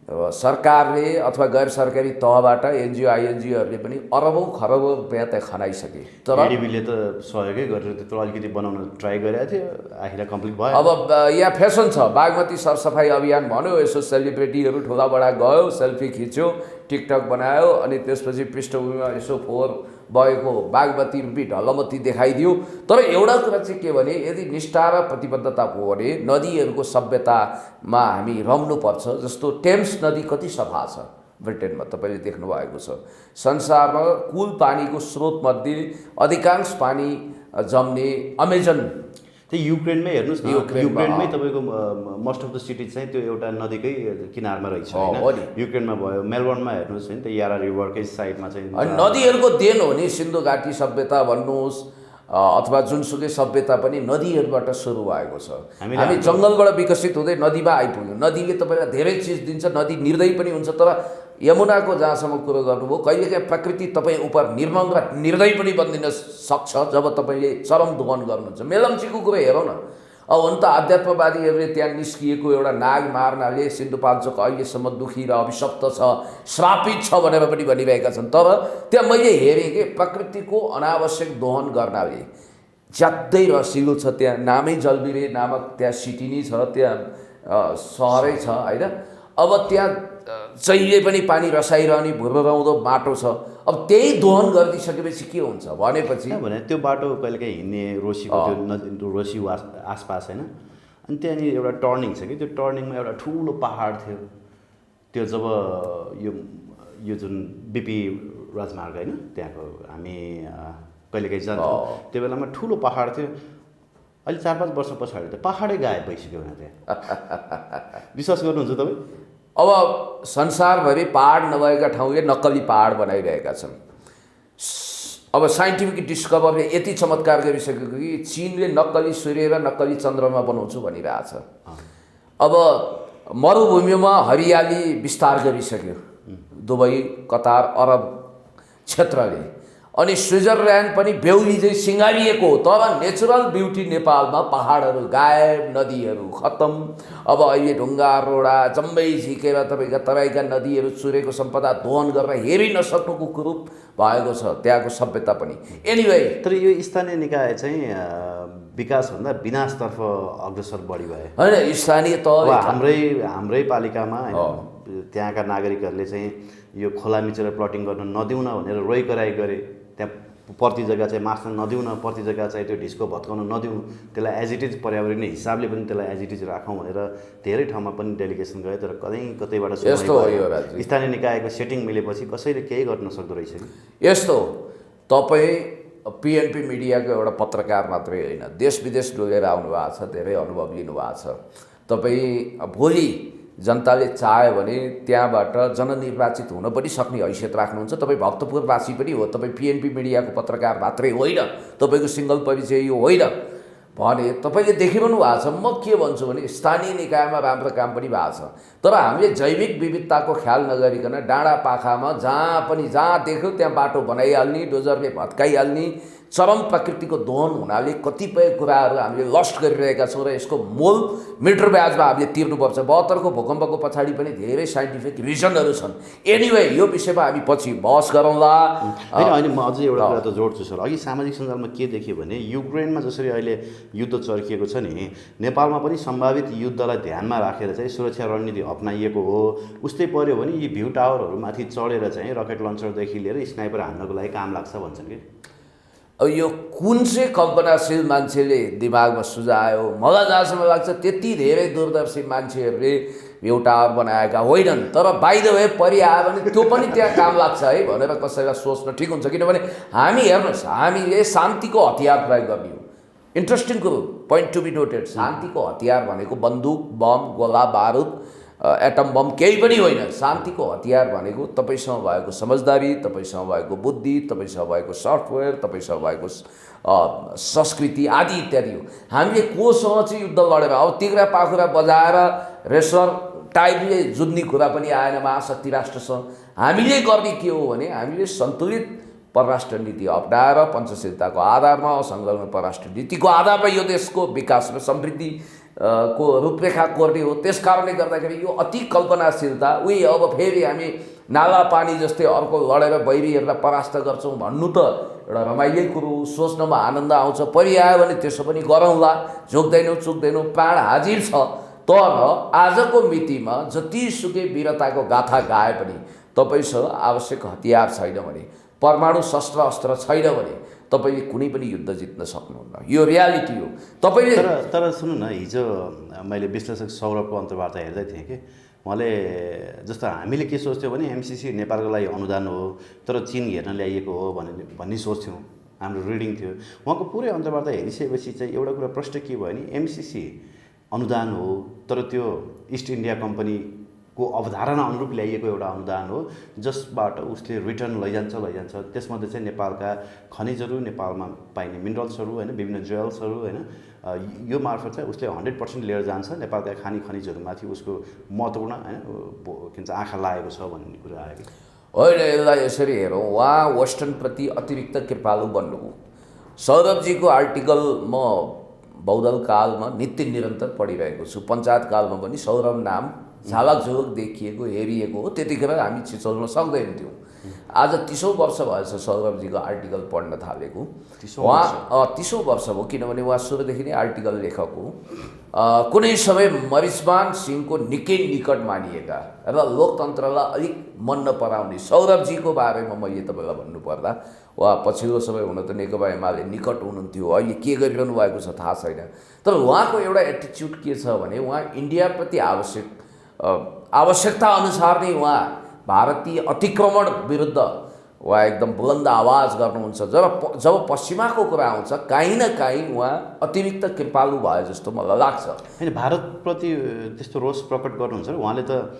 सरकारले अथवा गैर सरकारी तहबाट एनजिओ आइएनजिओहरूले पनि अरबौँ खरबौँ रुपियाँ त खनाइसके, तर एडिबीले त सहयोगै गरेर त्यत्रो अलिकति बनाउन ट्राई गरेको थियो, आखिर कम्प्लिट भयो। अब यहाँ फेसन छ, बागमती सरसफाइ अभियान भन्यो, यसो सेलिब्रेटीहरू ठुलाबडा गयो, सेल्फी खिच्यो, टिकटक बनायो, अनि त्यसपछि पृष्ठभूमिमा यसो फोहोर भएको बागमती रूपी ढलमती देखाइदियो। तर एउटा कुरा चाहिँ के भने, यदि निष्ठा र प्रतिबद्धता हो भने नदीहरूको सभ्यतामा हामी रम्नुपर्छ। जस्तो टेम्स नदी कति सफा छ ब्रिटेनमा, तपाईँले देख्नु भएको छ। संसारमा कुल पानीको स्रोतमध्ये अधिकांश पानी जम्ने अमेजन, त्यो युक्रेनमै हेर्नुहोस् न, युक्रेनमै तपाईँको मोस्ट अफ द सिटिज चाहिँ त्यो एउटा नदीकै किनारमा रहेछ होइन। युक्रेनमा भयो, मेलबर्नमा हेर्नुहोस् होइन, त्यो यारा रिभरकै साइडमा चाहिँ। अनि नदीहरूको देन हो नि, सिन्धु घाटी सभ्यता भन्नुहोस् अथवा जुनसुकै सभ्यता पनि नदीहरूबाट सुरु भएको छ। हामी जङ्गलबाट विकसित हुँदै नदीमा आइपुग्यौँ। नदीले तपाईँलाई धेरै चिज दिन्छ, नदी निर्दयी पनि हुन्छ। तर यमुनाको जहाँसम्म कुरो गर्नुभयो, कहिलेकाहीँ प्रकृति तपाईँ उप निर्मम र निर्दयी पनि बनिदिन सक्छ जब तपाईँले चरम दोहन गर्नुहुन्छ। मेलम्चीको कुरो हेरौँ न, अब हुन त आध्यात्मवादीहरूले त्यहाँ निस्किएको एउटा नाग मार्नाले सिन्धुपाल्चोक अहिलेसम्म दुखी र अभिशप्त छ, श्रापित छ भनेर पनि भनिरहेका छन्। तर त्यहाँ मैले हेरेँ कि प्रकृतिको अनावश्यक दोहन गर्नाले ज्यादै रसिलो छ। त्यहाँ नामै जलबिरे नामक त्यहाँ सिटी नै छ, त्यहाँ सहरै छ होइन। अब त्यहाँ जहिले पनि पानी रसाइरहने भुरभुराउँदो बाटो छ। अब त्यही दोहन गरिदिइसकेपछि के हुन्छ भनेपछि भने त्यो बाटो कहिलेकाहीँ हिँड्ने रोसीको त्यो रोसी आसपास होइन। अनि त्यहाँनिर एउटा टर्निङ छ कि, त्यो टर्निङमा एउटा ठुलो पहाड थियो। त्यो जब यो जुन बिपी राजमार्ग होइन त्यहाँको हामी कहिलेकाहीँ जान्छौँ, त्यो बेलामा ठुलो पहाड थियो। अहिले 4-5 वर्ष पछाडि त पहाडै गायब भइसक्यो भने त्यहाँ। विश्वास गर्नुहुन्छ तपाईँ? अब संसारभरि पहाड नभएका ठाउँले नक्कली पहाड बनाइरहेका छन्। अब साइन्टिफिक डिस्कभरले यति चमत्कार गरिसकेको कि चीनले नक्कली सूर्य र नक्कली चन्द्रमा बनाउँछु भनिरहेछ। अब मरुभूमिमा हरियाली विस्तार गरिसक्यो दुबई, कतार, अरब क्षेत्रले। अनि स्विजरल्यान्ड पनि बेहुली चाहिँ सिँगारिएको हो, तर नेचुरल ब्युटी नेपालमा पहाडहरू गायब, नदीहरू खत्तम। अब अहिले ढुङ्गा रोडा जम्मै झिकेर तपाईँका तराईका नदीहरू सूर्यको सम्पदा दोहन गरेर हेरि नसक्नुको कुरूप भएको छ त्यहाँको सभ्यता पनि। एनिवे, तर यो स्थानीय निकाय चाहिँ विकासभन्दा विनाशतर्फ अग्रसर बढी भयो होइन। स्थानीय तह हाम्रै पालिकामा होइन, त्यहाँका नागरिकहरूले चाहिँ यो खोला मिचेर प्लटिङ गर्न नदिउन भनेर रोइ कराइ गरे। त्यहाँ प्रति जग्गा चाहिँ मार्न नदिउन, प्रति जग्गा चाहिँ त्यो ढिस्को भत्काउन नदिउँ, त्यसलाई एज इट इज पर्यावरणीय हिसाबले पनि त्यसलाई एज इट इज राखौँ भनेर धेरै ठाउँमा पनि डेलिगेसन गयो। तर कतैबाट स्थानीय निकायको सेटिङ मिलेपछि कसैले केही गर्न सक्दो रहेछ कि। यस्तो तपाईँ पिएनपी मिडियाको एउटा पत्रकार मात्रै होइन, देश विदेश डुलेर आउनु भएको छ, धेरै अनुभव लिनुभएको छ। तपाईँ भोलि जनताले चाह्यो भने त्यहाँबाट जननिर्वाचित हुन पनि सक्ने हैसियत राख्नुहुन्छ। तपाईँ भक्तपुरवासी पनि हो, तपाईँ पिएनपी मिडियाको पत्रकार मात्रै होइन, तपाईँको सिङ्गल परिचय यो होइन भने तपाईँले देखिरहनु भएको छ। म के भन्छु भने स्थानीय निकायमा राम्रो काम पनि भएको छ, तर हामीले जैविक विविधताको ख्याल नगरिकन डाँडा पाखामा जहाँ देख्यो त्यहाँ बाटो बनाइहाल्ने, डोजरले भत्काइहाल्ने, चरम प्रकृतिको दोहन हुनाले कतिपय कुराहरू हामीले लस्ट गरिरहेका छौँ र यसको मूल मिटर ब्याजमा हामीले तिर्नुपर्छ। 72 को भूकम्पको पछाडि पनि धेरै साइन्टिफिक रिजनहरू छन्। एनिवे, यो विषयमा हामी पछि बहस गरौँला। होइन, म अझै एउटा कुरा त जोड्छु सर। अघि सामाजिक सञ्जालमा के देखेँ भने युक्रेनमा जसरी अहिले युद्ध चर्किएको छ नि, नेपालमा पनि सम्भावित युद्धलाई ध्यानमा राखेर चाहिँ सुरक्षा रणनीति अपनाइएको हो। उस्तै पर्यो भने यी भ्यू टावरहरूमाथि चढेर चाहिँ रकेट लन्चरदेखि लिएर स्नाइपर हान्नको लागि काम लाग्छ भन्छन् कि। अब यो कुन चाहिँ कल्पनाशील मान्छेले दिमागमा सुझायो? मलाई जहाँसम्म लाग्छ त्यति धेरै दूरदर्शी मान्छेहरूले यो टावर बनाएका होइनन्, तर बाइ द वे परि आयो भने त्यो पनि त्यहाँ काम लाग्छ है भनेर कसैलाई सोच्न ठिक हुन्छ। किनभने हामी हेर्नुहोस्, हामीले शान्तिको हतियार प्रयोग गर्ने हो। इन्ट्रेस्टिङ कुरो, पोइन्ट टु बी नोटेड, शान्तिको हतियार भनेको बन्दुक, बम, गोला बारुद, एटम बम केही पनि होइन। शान्तिको हतियार भनेको तपाईँसँग भएको समझदारी, तपाईँसँग भएको बुद्धि, तपाईँसँग भएको सफ्टवेयर, तपाईँसँग भएको संस्कृति आदि इत्यादि हो। हामीले कोसँग चाहिँ युद्ध लडेर अब तिग्रा पाखुरा बजाएर रेसलर टाइपले जुझ्ने कुरा पनि आएन महाशक्ति राष्ट्रसँग। हामीले गर्ने के हो भने हामीले सन्तुलित परराष्ट्र नीति अप्नाएर पञ्चशीलताको आधारमा संलग्न परराष्ट्र नीतिको आधारमा यो देशको विकास र समृद्धि को रूपरेखा कोर्ने हो। त्यस कारणले गर्दाखेरि यो अति कल्पनाशीलता उही अब फेरि हामी नाला पानी जस्तै अर्को लडेर बैरीहरूलाई परास्त गर्छौँ भन्नु त एउटा रमाइलो कुरो, सोच्नमा आनन्द आउँछ। परि आयो भने त्यसो पनि गरौँला, झुक्दैनौँ चुक्दैनौँ, प्राण हाजिर छ। तर आजको मितिमा जतिसुकै वीरताको गाथा गाए पनि तपाईँसँग आवश्यक हतियार छैन भने, परमाणु शस्त्र अस्त्र छैन भने तपाईँले कुनै पनि युद्ध जित्न सक्नुहुन्न। यो रियालिटी हो। तपाईँले तर सुन्नु न, हिजो मैले विश्लेषक सौरभको अन्तर्वार्ता हेर्दै थिएँ कि उहाँले जस्तो हामीले के सोच्थ्यौँ भने एमसिसी नेपालको लागि अनुदान हो तर चीन हेर्न ल्याइएको हो भन्ने सोच्थ्यौँ, हाम्रो रिडिङ थियो। उहाँको पुरै अन्तर्वार्ता हेरिसकेपछि चाहिँ एउटा कुरा प्रश्न के भयो भने एमसिसी अनुदान हो तर त्यो इस्ट इन्डिया कम्पनीको अवधारणा अनुरूप ल्याइएको एउटा अनुदान हो जसबाट उसले रिटर्न लैजान्छ। त्यसमध्ये चाहिँ नेपालका खनिजहरू, नेपालमा पाइने मिनरल्सहरू होइन, विभिन्न ज्वेल्सहरू होइन, यो मार्फत चाहिँ उसले 100% लिएर जान्छ। नेपालका खानी खनिजहरूमाथि उसको महत्त्वपूर्ण होइन के भन्छ आँखा लागेको छ भन्ने कुरा आयो कि होइन। यसलाई यसरी हेरौँ, उहाँ वेस्टर्नप्रति अतिरिक्त कृपालु बन्नुभयो। सौरभजीको आर्टिकल म बौद्धल कालमा नित्य निरन्तर पढिरहेको छु। पञ्चायत कालमा पनि सौरभ नाम झालक झुलक देखिएको हेरिएको हो। त्यतिखेर हामी छिचोल्न सक्दैनथ्यौँ। आज 30औं वर्ष भएछ सौरभजीको आर्टिकल पढ्न थालेको। उहाँ 30औं वर्ष हो, किनभने उहाँ सुरुदेखि नै आर्टिकल लेखक हो। कुनै समय मरिचमान सिंहको निकै निकट मानिएका र लोकतन्त्रलाई अलिक मन नपराउने सौरभजीको बारेमा मैले तपाईँलाई भन्नुपर्दा उहाँ पछिल्लो समय हुन त नेकपा एमाले निकट हुनुहुन्थ्यो, अहिले के गरिरहनु भएको छ थाहा छैन। तर उहाँको एउटा एटिच्युड के छ भने उहाँ इन्डियाप्रति आवश्यकता अनुसार नै उहाँ भारतीय अतिक्रमण विरुद्ध उहाँ एकदम बुलन्द आवाज गर्नुहुन्छ। जब पश्चिमाको कुरा आउँछ काहीँ न काहीँ उहाँ अतिरिक्त कृपालु भए जस्तो मलाई लाग्छ। होइन, भारतप्रति त्यस्तो रोष प्रकट गर्नुहुन्छ। उहाँले त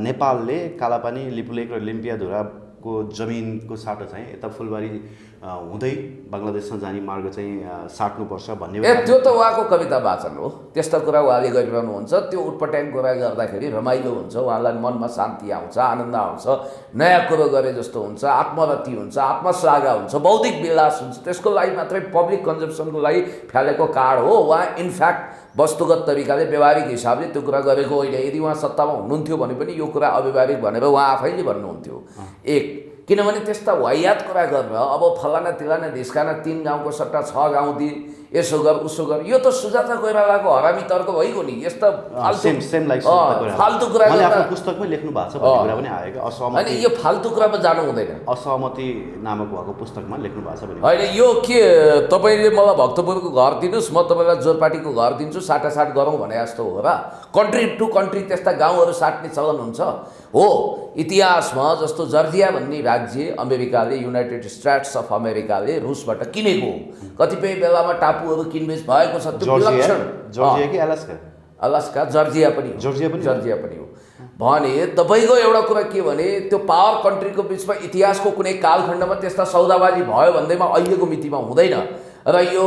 नेपालले कालापानी, लिपुलेक र लिम्पियाधुराको जमिनको साटो चाहिँ यता फुलबारी हुँदै बङ्गलादेशमा जाने मार्ग चाहिँ साट्नुपर्छ भन्ने त्यो त उहाँको कविता वाचन हो। त्यस्ता कुरा उहाँले गरिरहनुहुन्छ। त्यो उटपट्याङ कुरा गर्दाखेरि रमाइलो हुन्छ, उहाँलाई मनमा शान्ति आउँछ, आनन्द आउँछ, नयाँ कुरो गरे जस्तो हुन्छ, आत्मरति हुन्छ, आत्मश्लाघा हुन्छ, बौद्धिक विलास हुन्छ। त्यसको लागि मात्रै पब्लिक कन्जम्सनको लागि फ्यालेको कार्ड हो। उहाँ इनफ्याक्ट वस्तुगत तरिकाले व्यवहारिक हिसाबले त्यो कुरा गरेको होइन। यदि उहाँ सत्तामा हुनुहुन्थ्यो भने पनि यो कुरा अव्यवहारिक भनेर उहाँ आफैले भन्नुहुन्थ्यो। एक, किनभने त्यस्ता वाहियात कुरा गरेर अब फलाना तिलाना ढिस्काना 3 गाउँको सट्टा 6 गाउँ दिए, यसो गर उसो गर, यो त सुजाता कोइरालाको हरामी तर्क भइगयो नि। यस्ता फाल्तु कुरा पुस्तकमै लेख्नु भएको छ भन्ने कुरा पनि आयो कि असहमति। अनि यो फाल्तु कुरामा जानु हुँदैन। असहमति नामक उहाँको पुस्तकमा लेख्नु भएको छ भने होइन, यो के तपाईँले मलाई भक्तपुरको घर दिनुहोस्, म तपाईँलाई जोरपाटीको घर दिन्छु, साटासाट गरौँ भने जस्तो हो र? कन्ट्री टु कन्ट्री त्यस्ता गाउँहरू साट्ने चलन हुन्छ हो? इतिहासमा जस्तो जर्जिया भन्ने राज्य अमेरिकाले, युनाइटेड स्टेट्स अफ अमेरिकाले रुसबाट किनेको, कतिपय बेलामा टापुहरू किनबेच भएको छ। त्यो विलक्षण जर्जिया कि अलास्का? अलास्का, जर्जिया पनि हो। भने तपाईँको एउटा कुरा के भने त्यो पावर कन्ट्रीको बिचमा इतिहासको कुनै कालखण्डमा त्यस्ता सौदाबाजी भयो भन्दैमा अहिलेको मितिमा हुँदैन। र यो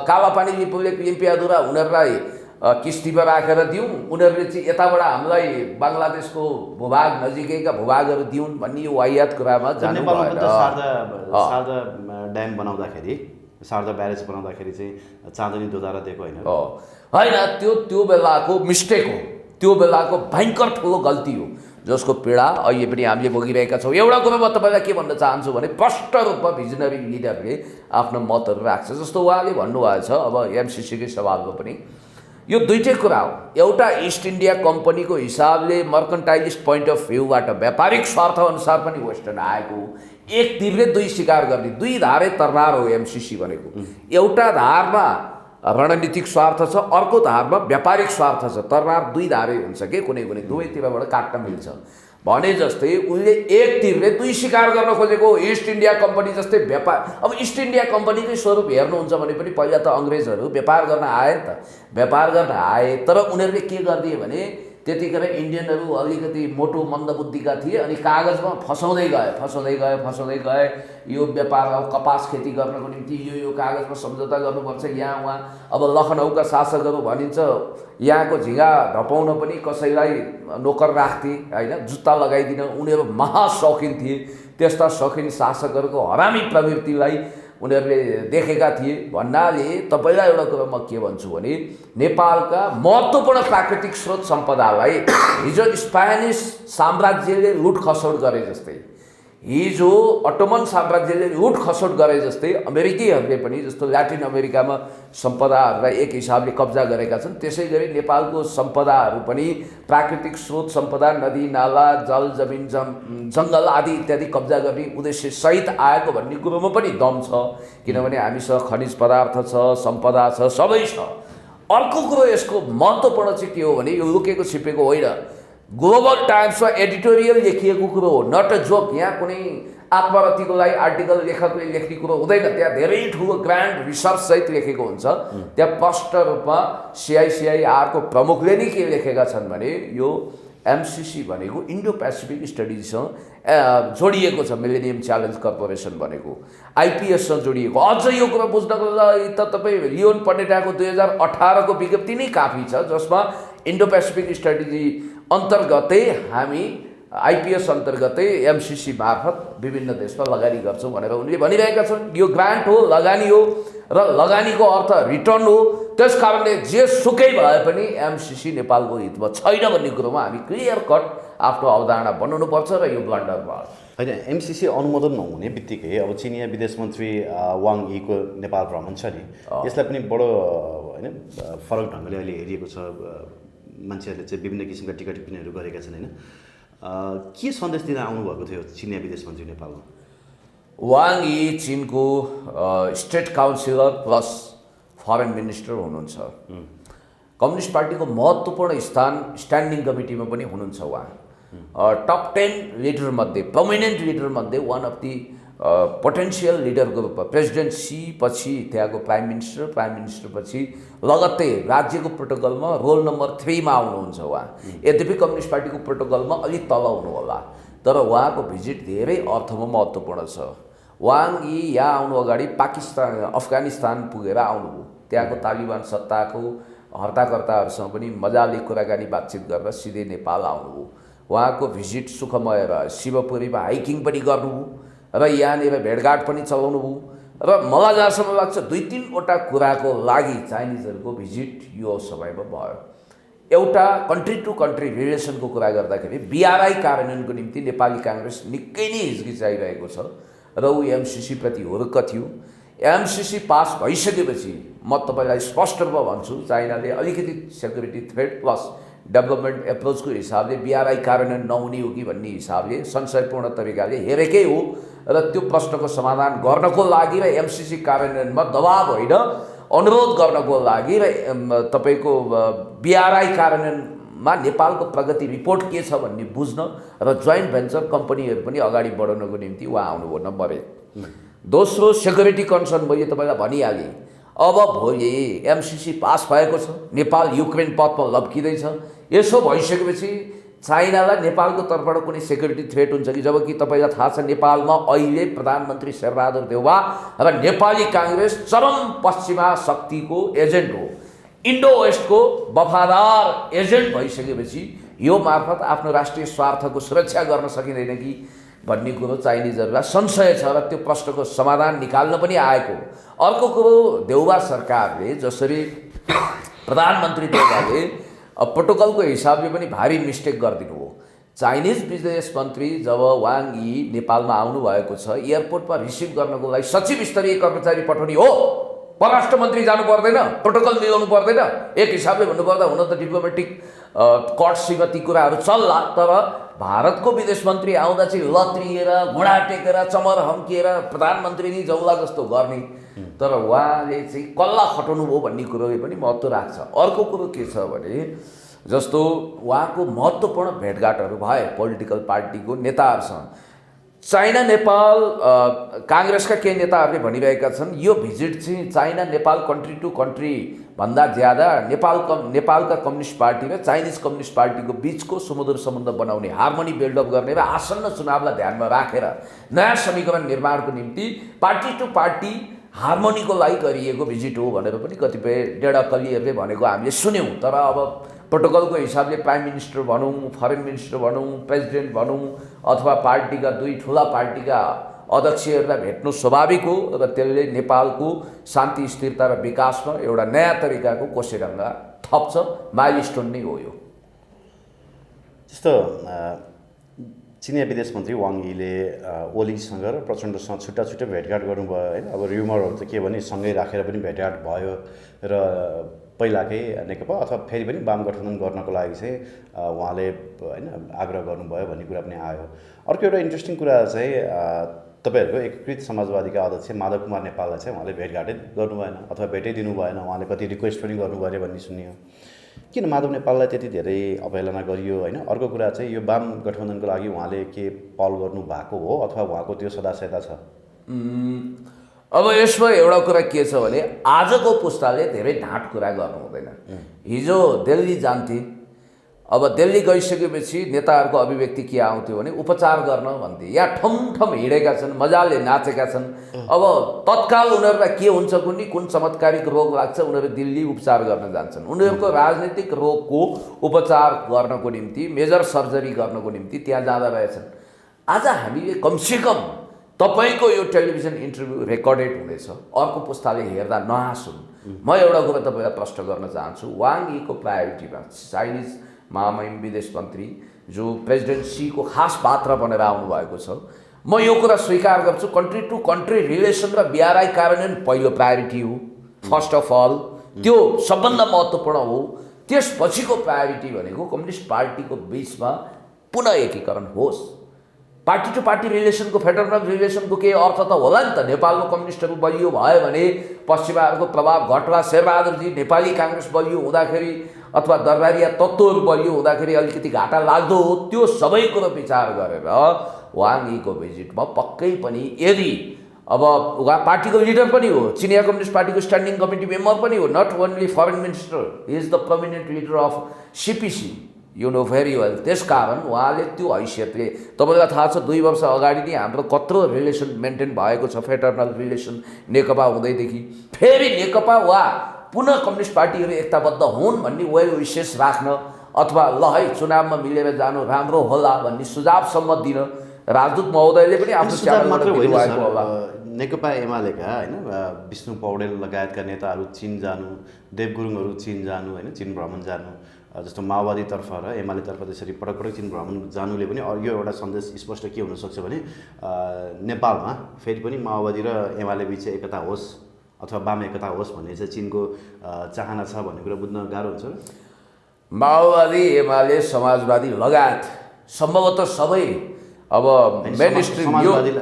कालापानी, लिपुलेक, लिम्पियाधुरा उनीहरूलाई किस्तीमा राखेर दिउँ, उनीहरूले चाहिँ यताबाट हामीलाई बङ्गलादेशको भूभाग नजिकैका भूभागहरू दिउन् भन्ने यो वाहियात कुरामा जानु भएन। शारदा ड्याम बनाउँदाखेरि, शारदा ब्यारेज बनाउँदाखेरि चाहिँ चाँदनी दोधारा दिएको होइन? त्यो बेलाको मिस्टेक हो, त्यो बेलाको भयङ्कर ठुलो गल्ती हो जसको पीडा अहिले पनि हामीले भोगिरहेका छौँ। एउटा कुरा म तपाईँलाई के भन्न चाहन्छु भने स्पष्ट रूपमा भिजनरी लिडरले आफ्नो मतहरू राख्छ। जस्तो उहाँले भन्नुभएको छ अब एमसिसीकै सवालमा पनि यो दुईटै कुरा हो। एउटा इस्ट इन्डिया कम्पनीको हिसाबले मर्कन्टाइलिस्ट पोइन्ट अफ भ्यूबाट व्यापारिक स्वार्थ अनुसार पनि वेस्टर्न आएको, एक तीरले दुई शिकार गर्ने, दुई धारे तरनार हो एमसिसी भनेको। एउटा धारमा रणनीतिक स्वार्थ छ, अर्को धारमा व्यापारिक स्वार्थ छ। तरनार दुई धारे हुन्छ के, कुनै कुनै दुवैतिरबाट काट्न मिल्छ भने जस्तै उनले एक तीरले दुई शिकार गर्न खोजेको। इस्ट इन्डिया कम्पनी जस्तै व्यापार, अब इस्ट इन्डिया कम्पनीकै स्वरूप हेर्नुहुन्छ भने पनि पहिला त अङ्ग्रेजहरू व्यापार गर्न आए नि त, व्यापार गर्न आए, तर उनीहरूले के गरिदिए भने त्यतिखेर इन्डियनहरू अलिकति मोटो मन्दबुद्धिका थिए अनि कागजमा फसाउँदै गए यो व्यापार, अब कपास खेती गर्नको निम्ति यो कागजमा सम्झौता गर्नुपर्छ। यहाँ उहाँ अब लखनऊका शासकहरू भनिन्छ यहाँको झिँगा ढपाउन पनि कसैलाई नोकर राख्थे होइन, जुत्ता लगाइदिन। उनीहरू महाशौखिन थिए। त्यस्ता शौखिन शासकहरूको हरामी प्रवृत्तिलाई उनीहरूले देखेका थिए भन्नाले तपाईँलाई एउटा कुरा म के भन्छु भने नेपालका महत्त्वपूर्ण प्राकृतिक स्रोत सम्पदालाई हिजो स्पेनिस साम्राज्यले लुटखसोट गरे जस्तै, हिजो अटोमन साम्राज्यले लुटखसोट गरे जस्तै अमेरिकीहरूले पनि जस्तो ल्याटिन अमेरिकामा सम्पदाहरूलाई एक हिसाबले कब्जा गरेका छन्, त्यसै गरी नेपालको सम्पदाहरू पनि प्राकृतिक स्रोत सम्पदा, नदी नाला, जल जमिन जङ्गल आदि इत्यादि कब्जा गर्ने उद्देश्य सहित आएको भन्ने कुरोमा पनि दम छ। किनभने हामीसँग खनिज पदार्थ छ, सम्पदा छ, सबै छ। अर्को कुरो यसको महत्त्वपूर्ण चाहिँ के हो भने यो लुकेको छिपेको होइन, ग्लोबल टाइम्समा एडिटोरियल लेखिएको कुरो हो, नट अ जोक। यहाँ कुनै आत्मरतिको लागि आर्टिकल लेखकले लेख्ने कुरो हुँदैन, त्यहाँ धेरै ठुलो ग्रान्ड रिसर्च सहित लेखेको हुन्छ। त्यहाँ स्पष्ट रूपमा CICIR को प्रमुखले नै के लेखेका छन् भने यो एमसिसी भनेको इन्डो पेसिफिक स्टडिजसँग जोडिएको छ। मिलेनियम च्यालेन्ज कर्पोरेसन भनेको आइपिएससँग जोडिएको। अझ यो कुरा बुझ्नको लागि त तपाईँ लियोन पनेटाको 2018 को विज्ञप्ति नै काफी छ, जसमा इन्डो पेसिफिक स्ट्रेटेजी अन्तर्गतै हामी आइपिएस अन्तर्गतै एमसिसी मार्फत विभिन्न देशमा लगानी गर्छौँ भनेर उनले भनिरहेका छन्। यो ग्रान्ट हो, लगानी हो र लगानीको अर्थ रिटर्न हो। त्यस कारणले जे सुकै भए पनि एमसिसी नेपालको हितमा छैन भन्ने कुरोमा हामी क्लियर कट आफ्नो अवधारणा बनाउनुपर्छ र यो ब्लन्डर भयो। होइन, एमसिसी अनुमोदन नहुने बित्तिकै अब चिनिया विदेश मन्त्री वाङ यीको नेपाल भ्रमण छ नि, यसलाई पनि बडो होइन फरक ढङ्गले अहिले हेरिएको छ। मान्छेहरूले चाहिँ विभिन्न किसिमका टिका टिप्पणीहरू गरेका छन् होइन। के सन्देश दिन आउनुभएको थियो चिनिया विदेश मन्त्री नेपालमा? वाङ यी चीनको state counsellor plus foreign minister हुनुहुन्छ। कम्युनिस्ट पार्टीको महत्त्वपूर्ण स्ट्यान्डिङ कमिटीमा पनि हुनुहुन्छ उहाँ। टप 10 लिडर मध्ये, प्रोमिनेन्ट लिडर मध्ये वान अफ दि पोटेन्सियल लिडरको रूपमा प्रेसिडेन्ट सी पछि त्यहाँको प्राइम मिनिस्टर पछि लगत्तै राज्यको प्रोटोकलमा रोल नम्बर 3 मा आउनुहुन्छ उहाँ। यद्यपि कम्युनिस्ट पार्टीको प्रोटोकलमा अलिक तल हुनुहोला, तर उहाँको भिजिट धेरै अर्थमा महत्त्वपूर्ण छ। वाङ यी यहाँ आउनु अगाडि अफगानिस्तान पुगेर आउनुभयो। त्यहाँको तालिबान सत्ताको हर्ताकर्ताहरूसँग पनि मजाले कुराकानी बातचित गरेर सिधै नेपाल आउनुभयो। उहाँको भिजिट सुखमय रह्यो। शिवपुरीमा हाइकिङ पनि गर्नुभयो र यहाँनिर भेटघाट पनि चलाउनु भयो। र मलाई जहाँसम्म लाग्छ 2-3वटा कुराको लागि चाइनिजहरूको भिजिट यो समयमा भयो। एउटा कन्ट्री टु कन्ट्री रिलेसनको कुरा गर्दाखेरि BRI कार्यान्वयनको निम्ति नेपाली काङ्ग्रेस निकै नै हिचकिचाइरहेको छ र ऊ एमसिसी प्रति हुर्क थियो। एमसिसी पास भइसकेपछि म तपाईँलाई स्पष्ट रूपमा भन्छु, चाइनाले अलिकति सेक्युरिटी थ्रेट प्लस डेभलपमेन्ट एप्रोचको हिसाबले BRI कार्यान्वयन नहुने हो कि भन्ने हिसाबले संशयपूर्ण तरिकाले हेरेकै हो र त्यो प्रश्नको समाधान गर्नको लागि र एमसिसी कार्यान्वयनमा दबाब होइन अनुरोध गर्नको लागि र तपाईँको BRI कार्यान्वयनमा नेपालको प्रगति रिपोर्ट के छ भन्ने बुझ्न र जोइन्ट भेन्चर कम्पनीहरू पनि अगाडि बढाउनको निम्ति उहाँ आउनुभयो नम्बर 1। दोस्रो सेक्युरिटी कन्सर्न मैले तपाईँलाई भनिहालेँ। अब भोलि एमसिसी पास भएको छ, नेपाल युक्रेन पथमा लप्किँदैछ। यसो भइसकेपछि चाइनालाई नेपालको तर्फबाट कुनै सेक्युरिटी थ्रेट हुन्छ कि? जबकि तपाईँलाई थाहा छ नेपालमा अहिले प्रधानमन्त्री शेरबहादुर देउवा र नेपाली काङ्ग्रेस चरम पश्चिमा शक्तिको एजेन्ट हो, इन्डो वेस्टको वफादार एजेन्ट भइसकेपछि यो मार्फत आफ्नो राष्ट्रिय स्वार्थको सुरक्षा गर्न सकिँदैन कि भन्ने कुरो चाइनिजहरूलाई संशय छ र त्यो प्रश्नको समाधान निकाल्न पनि आएको। अर्को कुरो, देउवा सरकारले जसरी प्रधानमन्त्री देउवाले प्रोटोकलको हिसाबले पनि भारी मिस्टेक गरिदिनु हो। चाइनिज विदेश मन्त्री जब वाङ यी नेपालमा आउनुभएको छ, एयरपोर्टमा रिसिभ गर्नको लागि सचिव स्तरीय कर्मचारी पठाउने हो परराष्ट्र मन्त्री जानु पर्दैन, प्रोटोकल मिलाउनु पर्दैन। एक हिसाबले भन्नुपर्दा हुन त डिप्लोमेटिक कट्सीमा ती कुराहरू चल्ला, तर भारतको विदेश मन्त्री आउँदा चाहिँ लत्रिएर घुँडा टेकेर चमर हम्किएर प्रधानमन्त्री नै जाउँला जस्तो गर्ने। तर उहाँले चाहिँ कल्ला खटाउनु भयो भन्ने कुरोले पनि महत्त्व राख्छ। अर्को कुरो के छ भने जस्तो उहाँको महत्त्वपूर्ण भेटघाटहरू भए पोलिटिकल पार्टीको नेताहरूसँग। चाइना नेपाल काङ्ग्रेसका केही नेताहरूले भनिरहेका छन् यो भिजिट चाहिँ China Nepal country to country भन्दा ज्यादा नेपालका कम्युनिस्ट पार्टी र चाइनिज कम्युनिस्ट पार्टीको बिचको सुमधुर सम्बन्ध बनाउने, हार्मोनी बिल्डअप गर्ने र आसन्न चुनावलाई ध्यानमा राखेर नयाँ समीकरण निर्माणको निम्ति पार्टी टु पार्टी हार्मोनीको लागि गरिएको भिजिट हो भनेर पनि कतिपय डेढाकल्लीहरूले भनेको हामीले सुन्यौँ। तर अब प्रोटोकलको हिसाबले प्राइम मिनिस्टर भनौँ, फरेन मिनिस्टर भनौँ, प्रेसिडेन्ट भनौँ अथवा पार्टीका दुई ठुला पार्टीका अध्यक्षहरूलाई भेट्नु स्वाभाविक हो र त्यसले नेपालको शान्ति स्थिरता र विकासमा एउटा नयाँ तरिकाको कोसेरङ्गा थप्छ। माइलस्टोन नै हो यो। जस्तो चिनिया विदेश मन्त्री वाङ यीले ओलीसँग र प्रचण्डसँग छुट्टा छुट्टै भेटघाट गर्नुभयो होइन। अब र्युमरहरू त के भने सँगै राखेर पनि भेटघाट भयो र पहिलाकै नेकपा अथवा फेरि पनि वाम गठबन्धन गर्नको लागि चाहिँ उहाँले होइन आग्रह गर्नुभयो भन्ने कुरा पनि आयो। अर्को एउटा इन्ट्रेस्टिङ कुरा चाहिँ तपाईँहरूको एकीकृत समाजवादीका अध्यक्ष माधव कुमार नेपाललाई चाहिँ उहाँले भेटघाटै गर्नु भएन अथवा भेटै दिनु भएन, उहाँले कति रिक्वेस्ट पनि गर्नुभयो अरे भन्ने सुनियो। किन माधव नेपाललाई त्यति धेरै अवहेलना गरियो होइन? अर्को कुरा चाहिँ यो वाम गठबन्धनको लागि उहाँले के पहल गर्नु भएको हो अथवा उहाँको त्यो सदास्यता छ? अब यसमा एउटा कुरा के छ भने आजको पुस्ताले धेरै ढाँट कुरा गर्नु हुँदैन। हिजो दिल्ली जान्थे, अब दिल्ली गइसकेपछि नेताहरूको अभिव्यक्ति के आउँथ्यो भने उपचार गर्न भन्थे। यहाँ ठम हिँडेका छन्, मजाले नाचेका छन्। अब तत्काल उनीहरूलाई के हुन्छ कुनै कुन चमत्कारिक रोग लाग्छ, उनीहरू दिल्ली उपचार गर्न जान्छन्। उनीहरूको राजनीतिक रोगको उपचार गर्नको निम्ति, मेजर सर्जरी गर्नको निम्ति त्यहाँ जाँदा रहेछन्। आज हामीले कमसेकम तपाईँको यो टेलिभिजन इन्टरभ्यू रेकर्डेड हुँदैछ, अर्को पुस्ताले हेर्दा नहाँसुन्। म एउटा कुरा तपाईँलाई प्रश्न गर्न चाहन्छु। वाङ यीको प्रायोरिटीमा चाइनिज महामहिम विदेश मन्त्री जो प्रेसिडेन्ट सीको खास पात्र बनेर आउनुभएको छ, म यो कुरा स्वीकार गर्छु कन्ट्री टु कन्ट्री रिलेसन र बिआरआई कार्यान्वयन पहिलो प्रायोरिटी हो। फर्स्ट अफ अल त्यो सबभन्दा महत्त्वपूर्ण हो। त्यसपछिको प्रायोरिटी भनेको कम्युनिस्ट पार्टीको बिचमा पुनः एकीकरण होस्। पार्टी टु पार्टी रिलेसनको, फेडरल रिलेसनको केही अर्थ त होला नि त। नेपालको कम्युनिस्टहरू बलियो भयो भने पश्चिमाहरूको प्रभाव घट्ला, शेरबहादुरजी नेपाली काङ्ग्रेस बलियो हुँदाखेरि अथवा दरबारिया तत्त्वहरू बलियो हुँदाखेरि अलिकति घाटा लाग्दो हो। त्यो सबै कुरो विचार गरेर वाङ यीको भिजिटमा पक्कै पनि यदि अब उहाँ पार्टीको लिडर पनि हो, चिनिया कम्युनिस्ट पार्टीको स्ट्यान्डिङ कमिटी मेम्बर पनि हो, not only foreign minister, he is the permanent leader of CPC, you know very well. त्यसकारण उहाँले त्यो हैसियतले, तपाईँलाई थाहा छ 2 वर्ष अगाडि नै हाम्रो कत्रो रिलेसन मेन्टेन भएको छ, फेडरल रिलेसन नेकपा हुँदैदेखि। फेरि नेकपा वा पुनः कम्युनिस्ट पार्टीहरू एकताबद्ध हुन् भन्ने वेल विशेष राख्न अथवा ल है चुनावमा मिलेर जानु राम्रो होला भन्ने सुझावसम्म दिन राजदूत महोदयले पनि आफ्नो च्यानलबाट दिनुभएको होला। नेकपा एमालेका होइन विष्णु पौडेल लगायतका नेताहरू चीन जानु, देव गुरुङहरू चीन जानु होइन, चीन भ्रमण जानु, जस्तो माओवादीतर्फ र एमालेतर्फ त्यसरी पटक पटक चीन भ्रमण जानुले पनि यो एउटा सन्देश स्पष्ट के हुनसक्छ भने नेपालमा फेरि पनि माओवादी र एमाले बिच एकता होस् अथवा वाम एकता होस् भन्ने चाहिँ चीनको चाहना छ भन्ने कुरा बुझ्न गाह्रो हुन्छ। माओवादी, एमाले, समाजवादी लगायत सम्भवतः सबै अब मेन स्ट्रिम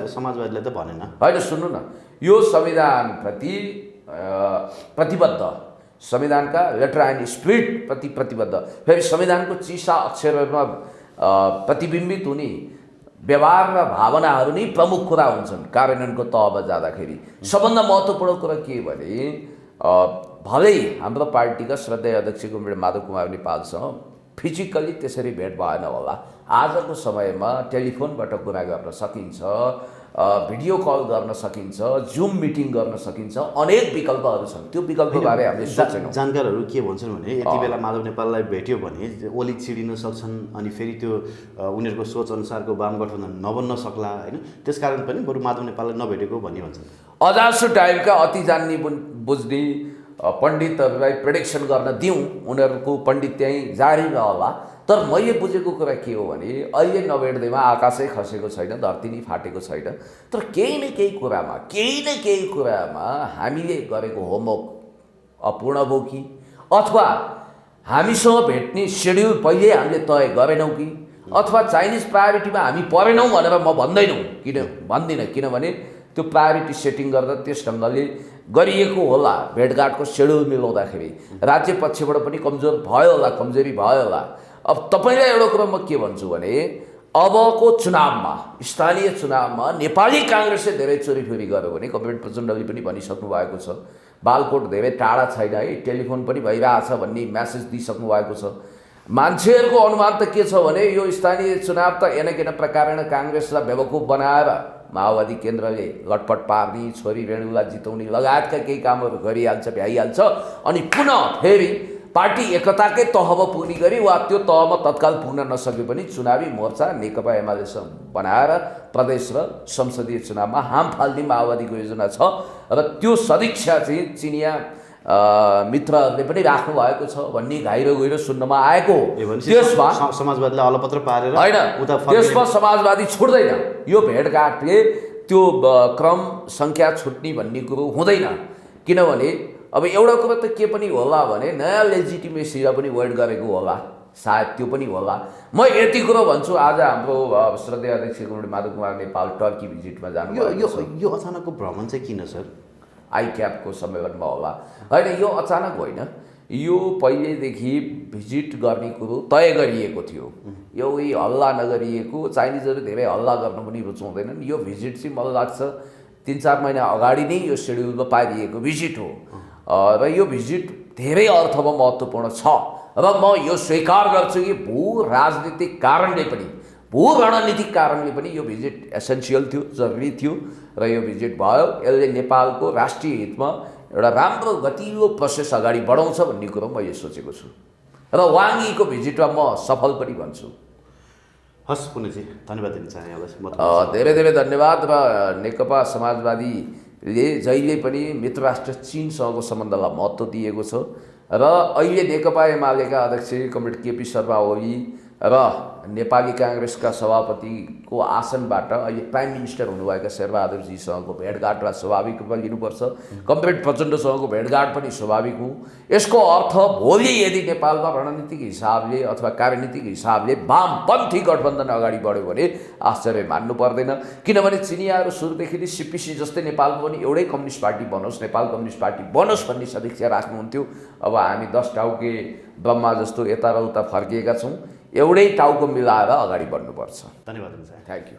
समाजवादीलाई त भनेन होइन। सुन्नु न, यो संविधानप्रति प्रतिबद्ध, संविधानका लेटर एन्ड स्पिरिट प्रति प्रतिबद्ध, फेरि संविधानको चिसा अक्षरहरूमा प्रतिबिम्बित हुने व्यवहार र भावनाहरू नै प्रमुख कुरा हुन्छन् कार्यान्वयनको तहमा जाँदाखेरि। सबभन्दा महत्त्वपूर्ण कुरा के भने भलै हाम्रो पार्टीका श्रद्धेय अध्यक्ष कुमार माधव कुमार नेपालसँग फिजिकली त्यसरी भेट भएन होला, आजको समयमा टेलिफोनबाट कुरा गर्न सकिन्छ, भिडियो कल गर्न सकिन्छ, जुम मिटिङ गर्न सकिन्छ, अनेक विकल्पहरू छन्। त्यो विकल्पबारे हामीले सोचेनौँ। जानकारहरू के भन्छन् भने यति बेला माधव नेपाललाई भेट्यो भने ओली छिडिन सक्छन् अनि फेरि त्यो उनीहरूको सोच अनुसारको वाम गठबन्धन नबन्न सक्ला होइन, त्यसकारण पनि बरु माधव नेपाललाई नभेटेको भन्ने भन्छन्। अजासु टाइपका अति जान्ने बुझ्ने पण्डितहरूलाई प्रेडिक्सन गर्न दिउँ, उनीहरूको पण्डित त्यहीँ जारी रहला। तर मैले बुझेको कुरा के हो भने अहिले नभेट्दैमा आकाशै खसेको छैन, धरती नै फाटेको छैन। तर केही न केही कुरामा हामीले गरेको होमवर्क अपूर्ण भयो कि, अथवा हामीसँग भेट्ने सेड्युल पहिले हामीले तय गरेनौँ कि, अथवा चाइनिज प्रायोरिटीमा हामी परेनौँ भनेर म भन्दिनँ, किनभने त्यो प्रायोरिटी सेटिङ गर्दा त्यस ढङ्गले गरिएको होला। भेटघाटको सेड्युल मिलाउँदाखेरि राज्य पक्षबाट पनि कमजोरी भयो होला। अब तपाईँलाई एउटा कुरा म के भन्छु भने अबको चुनावमा, स्थानीय चुनावमा नेपाली काङ्ग्रेसले धेरै चोरीफोरी गर्यो भने कमरेड प्रचण्डले पनि भनिसक्नु भएको छ, बालकोट धेरै टाढा छैन है, टेलिफोन पनि भइरहेछ भन्ने म्यासेज दिइसक्नु भएको छ। मान्छेहरूको अनुमान त के छ भने यो स्थानीय चुनाव त एनकेन प्रकारेण काङ्ग्रेसलाई बेवकुफ बनाएर माओवादी केन्द्रले लटपट पार्ने, छोरी रेणुलाई जिताउने लगायतका केही कामहरू गरिहाल्छ, भ्याइहाल्छ। अनि पुनः फेरि पार्टी एकताकै तहमा पुग्ने गरी वा त्यो तहमा तत्काल पुग्न नसके पनि चुनावी मोर्चा नेकपा एमालेसँग बनाएर प्रदेश र संसदीय चुनावमा हाम फाल्ने माओवादीको योजना छ। र त्यो सदिक्षा चाहिँ चिनिया मित्रहरूले पनि राख्नु भएको छ भन्ने घाइरो गहिरो सुन्नमा आएको हो। त्यसमा समाजवादीलाई अलपत्र पारेर होइन, त्यसमा समाजवादी छुट्दैन। यो भेटघाटले त्यो क्रम सङ्ख्या छुट्ने भन्ने कुरो हुँदैन। किनभने अब एउटा कुरा त के पनि होला भने नयाँ लेजिटिमेसीलाई पनि वेट गरेको होला, सायद त्यो पनि होला। म यति कुरो भन्छु, आज हाम्रो श्रद्धेय अध्यक्ष कमरेड माधव कुमार नेपाल टर्की भिजिटमा जानु यो अचानकको भ्रमण चाहिँ किन सर? आइक्यापको सम्मेलनमा होला होइन, यो अचानक होइन, यो पहिलेदेखि भिजिट गर्ने कुरो तय गरिएको थियो। यो हल्ला नगरिएको, चाइनिजहरू धेरै हल्ला गर्न पनि रुचाउँदैनन्। यो भिजिट चाहिँ मलाई लाग्छ 3-4 महिना अगाडि नै यो सेड्युलमा पारिएको भिजिट हो। र यो भिजिट धेरै अर्थमा महत्त्वपूर्ण छ। र म यो स्वीकार गर्छु कि भू राजनीतिक कारणले पनि, भू रणनीतिक कारणले पनि यो भिजिट एसेन्सियल थियो, जरुरी थियो। र यो भिजिट भयो, यसले नेपालको राष्ट्रिय हितमा एउटा राम्रो गतिलो प्रोसेस अगाडि बढाउँछ भन्ने कुरो मैले सोचेको छु। र वाङ यीको भिजिटमा म सफल पनि भन्छु। हस् पुण्यजी, धन्यवाद दिन चाहे। धेरै धेरै धन्यवाद। र नेकपा समाजवादीले जहिले पनि मित्र राष्ट्र चीनसँगको सम्बन्धलाई महत्त्व दिएको छ। र अहिले नेकपा एमालेका अध्यक्ष कमरेड केपी शर्मा ओली र नेपाली काङ्ग्रेसका सभापतिको आसनबाट अहिले प्राइम मिनिस्टर हुनुभएका शेरबहादुरजीसँगको भेटघाटलाई स्वाभाविक रूपमा लिनुपर्छ। कमरेड प्रचण्डसँगको भेटघाट पनि स्वाभाविक हो। यसको अर्थ भोलि यदि नेपालमा रणनीतिक हिसाबले अथवा कार्यनीतिक हिसाबले वामपन्थी गठबन्धन अगाडि बढ्यो भने आश्चर्य मान्नु पर्दैन। किनभने चिनियाहरू सुरुदेखि नै सिपिसी जस्तै नेपालमा पनि एउटै कम्युनिस्ट पार्टी बनोस्, नेपाल कम्युनिस्ट पार्टी बनोस् भन्ने सदिक्षा राख्नुहुन्थ्यो। अब हामी 10 टाउके ब्रह्मा जस्तो यता र उता फर्किएका छौँ। एउटै टाउको मिलाएर अगाडि बढ्नुपर्छ। धन्यवाद। Thank you.